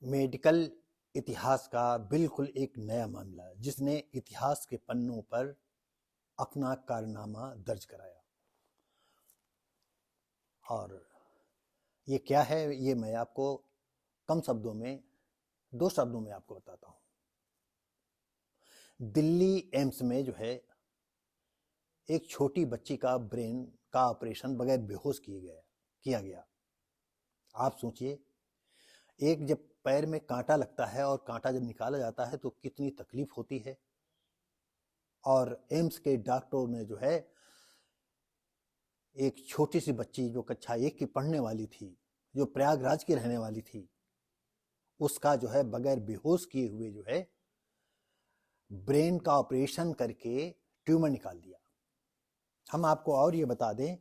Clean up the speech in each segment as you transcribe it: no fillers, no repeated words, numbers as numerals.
Medical इतिहास का बिल्कुल एक नया मामला जिसने इतिहास के पन्नों पर अपना कारनामा दर्ज कराया। और ये क्या है, ये मैं आपको कम शब्दों में, 2 शब्दों में आपको बताता हूँ। दिल्ली एम्स में जो है एक छोटी बच्ची का ब्रेन का ऑपरेशन बगैर बेहोश किया गया। आप सोचिए, एक जब पैर में कांटा लगता है और कांटा जब निकाला जाता है तो कितनी तकलीफ होती है। और एम्स के डॉक्टरों ने जो है एक छोटी सी बच्ची जो कक्षा 1 की पढ़ने वाली थी, जो प्रयागराज की रहने वाली थी, उसका जो है बगैर बेहोश किए हुए जो है ब्रेन का ऑपरेशन करके ट्यूमर निकाल दिया। हम आपको और ये बता दें,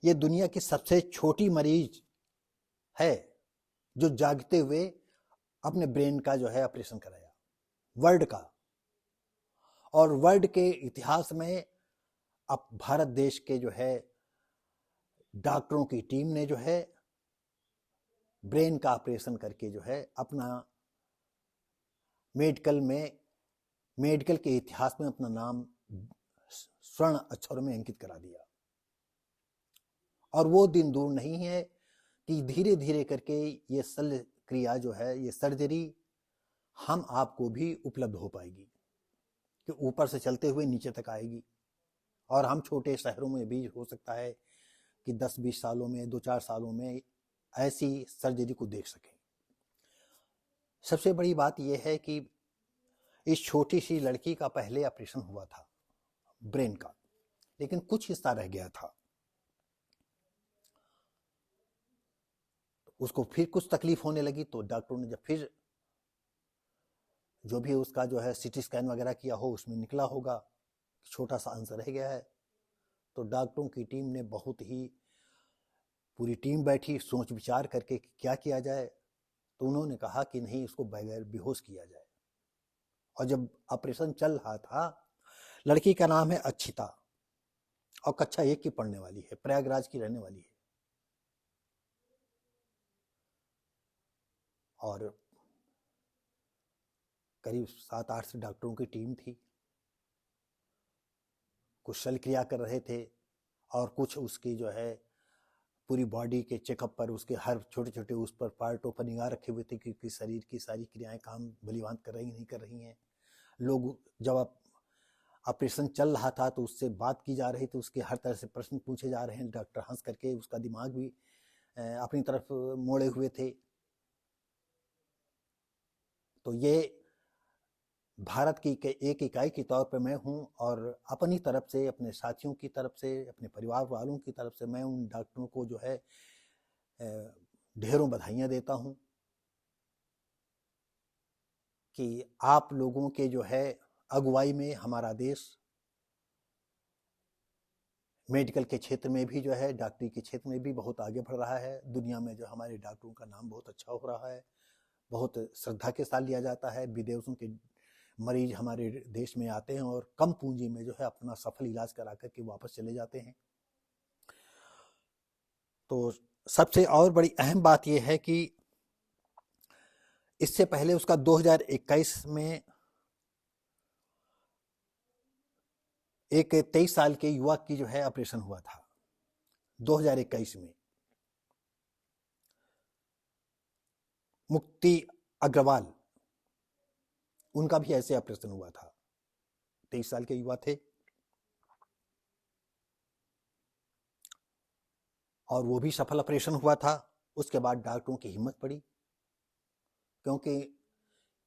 ये दुनिया की सबसे छोटी मरीज है जो जागते हुए अपने ब्रेन का जो है ऑपरेशन कराया, वर्ल्ड का। और वर्ल्ड के इतिहास में अब भारत देश के जो है डॉक्टरों की टीम ने जो है ब्रेन का ऑपरेशन करके जो है अपना मेडिकल के इतिहास में अपना नाम स्वर्ण अक्षरों में अंकित करा दिया। और वो दिन दूर नहीं है कि धीरे धीरे करके ये शल्य क्रिया जो है, ये सर्जरी हम आपको भी उपलब्ध हो पाएगी, कि ऊपर से चलते हुए नीचे तक आएगी। और हम छोटे शहरों में भी हो सकता है कि 10-20 सालों में, 2-4 सालों में ऐसी सर्जरी को देख सकें। सबसे बड़ी बात यह है कि इस छोटी सी लड़की का पहले ऑपरेशन हुआ था ब्रेन का, लेकिन कुछ हिस्सा रह गया था। उसको फिर कुछ तकलीफ होने लगी तो डॉक्टरों ने जब फिर जो भी उसका जो है सीटी स्कैन वगैरह किया हो, उसमें निकला होगा छोटा सा अंश रह गया है। तो डॉक्टरों की टीम ने बहुत ही, पूरी टीम बैठी सोच विचार करके कि क्या किया जाए। तो उन्होंने कहा कि नहीं, इसको बगैर बेहोश किया जाए। और जब ऑपरेशन चल रहा था, लड़की का नाम है अक्षिता और कक्षा 1 की पढ़ने वाली है, प्रयागराज की रहने वाली है। और करीब 7-8 डॉक्टरों की टीम थी। कुछ शल्य क्रिया कर रहे थे और कुछ उसकी जो है पूरी बॉडी के चेकअप पर, उसके हर छोटे छोटे उस पर पार्टों पर निगाह रखे हुए थे कि शरीर की सारी क्रियाएं काम भलीभांत कर रही नहीं कर रही हैं। लोग जब ऑपरेशन चल रहा था तो उससे बात की जा रही थी, उसके हर तरह से प्रश्न पूछे जा रहे हैं। डॉक्टर हंस करके, उसका दिमाग भी अपनी तरफ मोड़े हुए थे। तो ये भारत की एक इकाई के तौर पर मैं हूं, और अपनी तरफ से, अपने साथियों की तरफ से, अपने परिवार वालों की तरफ से मैं उन डॉक्टरों को जो है ढेरों बधाइयां देता हूं कि आप लोगों के जो है अगुवाई में हमारा देश मेडिकल के क्षेत्र में भी जो है, डॉक्टरी के क्षेत्र में भी बहुत आगे बढ़ रहा है। दुनिया में जो हमारे डॉक्टरों का नाम बहुत अच्छा हो रहा है, बहुत श्रद्धा के साथ लिया जाता है। विदेशों के मरीज हमारे देश में आते हैं और कम पूंजी में जो है अपना सफल इलाज करा करके वापस चले जाते हैं। तो सबसे और बड़ी अहम बात यह है कि इससे पहले उसका 2021 में एक 23 साल के युवक की जो है ऑपरेशन हुआ था, 2021 में। मुक्ति अग्रवाल, उनका भी ऐसे ऑपरेशन हुआ था, 23 साल के युवा थे और वो भी सफल ऑपरेशन हुआ था। उसके बाद डॉक्टरों की हिम्मत पड़ी, क्योंकि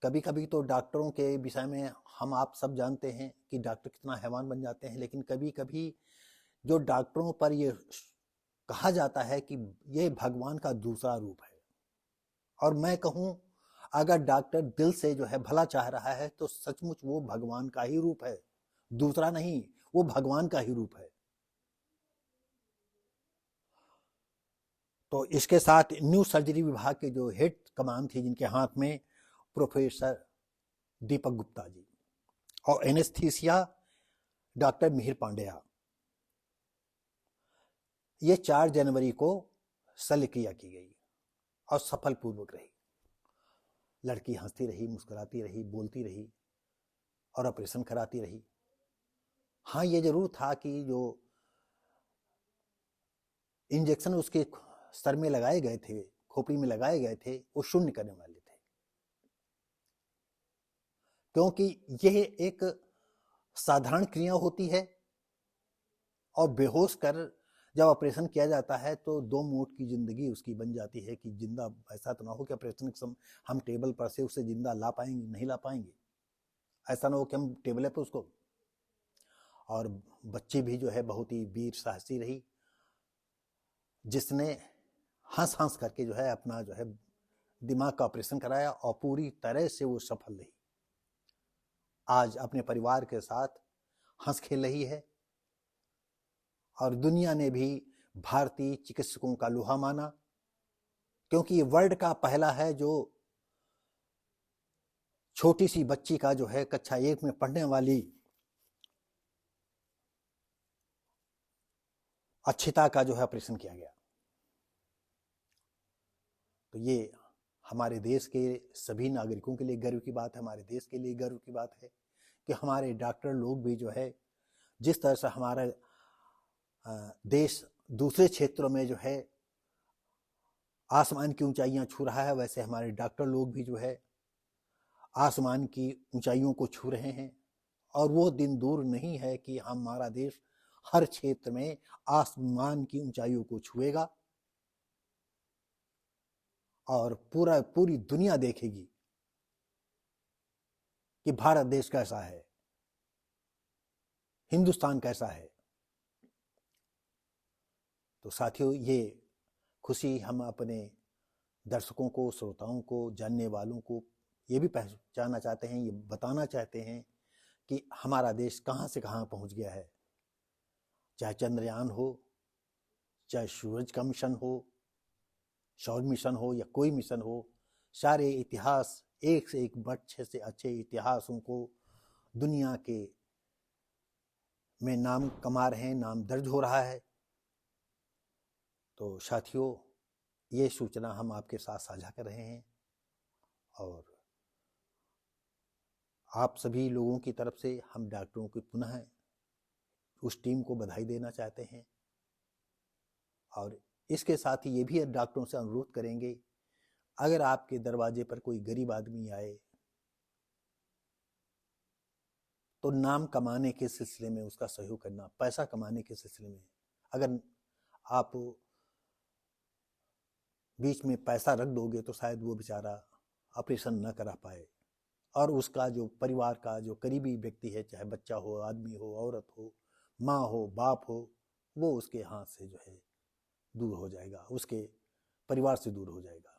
कभी कभी तो डॉक्टरों के विषय में हम आप सब जानते हैं कि डॉक्टर कितना हैवान बन जाते हैं, लेकिन कभी कभी जो डॉक्टरों पर ये कहा जाता है कि ये भगवान का दूसरा रूप है। और मैं कहूं, अगर डॉक्टर दिल से जो है भला चाह रहा है तो सचमुच वो भगवान का ही रूप है, दूसरा नहीं, वो भगवान का ही रूप है। तो इसके साथ न्यू सर्जरी विभाग के जो हेड कमान थी, जिनके हाथ में प्रोफेसर दीपक गुप्ता जी, और एनेस्थीसिया डॉक्टर मिहिर पांड्या, ये 4 जनवरी को शल्य क्रिया की गई और सफल पूर्वक रही। लड़की हंसती रही, मुस्कुराती रही, बोलती रही और ऑपरेशन कराती रही। हाँ, ये जरूर था कि जो इंजेक्शन उसके सर में लगाए गए थे, खोपड़ी में लगाए गए थे, वो शून्य करने वाले थे, क्योंकि यह एक साधारण क्रिया होती है और बेहोश कर जब ऑपरेशन किया जाता है तो 2 मिनट की जिंदगी उसकी बन जाती है कि जिंदा, ऐसा तो ना हो कि ऑपरेशन के समय हम टेबल पर से उसे जिंदा ला पाएंगे, नहीं ला पाएंगे। ऐसा ना हो कि हम टेबल पे उसको। और बच्ची भी जो है बहुत ही वीर साहसी रही, जिसने हंस हंस करके जो है अपना जो है दिमाग का ऑपरेशन कराया और पूरी तरह से वो सफल रही। आज अपने परिवार के साथ हंस खेल रही है और दुनिया ने भी भारतीय चिकित्सकों का लोहा माना, क्योंकि ये वर्ल्ड का पहला है जो छोटी सी बच्ची का जो है कक्षा 1 में पढ़ने वाली अच्छिता का जो है ऑपरेशन किया गया। तो ये हमारे देश के सभी नागरिकों के लिए गर्व की बात है, हमारे देश के लिए गर्व की बात है कि हमारे डॉक्टर लोग भी जो है, जिस तरह से हमारा देश दूसरे क्षेत्रों में जो है आसमान की ऊंचाइयां छू रहा है, वैसे हमारे डॉक्टर लोग भी जो है आसमान की ऊंचाइयों को छू रहे हैं। और वो दिन दूर नहीं है कि हमारा देश हर क्षेत्र में आसमान की ऊंचाइयों को छुएगा और पूरी दुनिया देखेगी कि भारत देश कैसा है, हिंदुस्तान कैसा है। तो साथियों, ये खुशी हम अपने दर्शकों को, श्रोताओं को, जानने वालों को ये भी पहचानना चाहते हैं, ये बताना चाहते हैं कि हमारा देश कहाँ से कहाँ पहुँच गया है। चाहे चंद्रयान हो, चाहे सूरज का मिशन हो, सौर मिशन हो या कोई मिशन हो, सारे इतिहास एक से एक अच्छे से अच्छे इतिहासों को दुनिया के में नाम कमा रहे हैं, नाम दर्ज हो रहा है। तो साथियों, ये सूचना हम आपके साथ साझा कर रहे हैं और आप सभी लोगों की तरफ से हम डॉक्टरों की पुनः उस टीम को बधाई देना चाहते हैं। और इसके साथ ही ये भी डॉक्टरों से अनुरोध करेंगे, अगर आपके दरवाजे पर कोई गरीब आदमी आए तो नाम कमाने के सिलसिले में उसका सहयोग करना, पैसा कमाने के सिलसिले में अगर आप बीच में पैसा रख दोगे तो शायद वो बेचारा ऑपरेशन न करा पाए और उसका जो परिवार का जो करीबी व्यक्ति है, चाहे बच्चा हो, आदमी हो, औरत हो, माँ हो, बाप हो, वो उसके हाथ से जो है दूर हो जाएगा, उसके परिवार से दूर हो जाएगा।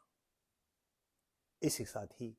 इसी साथ ही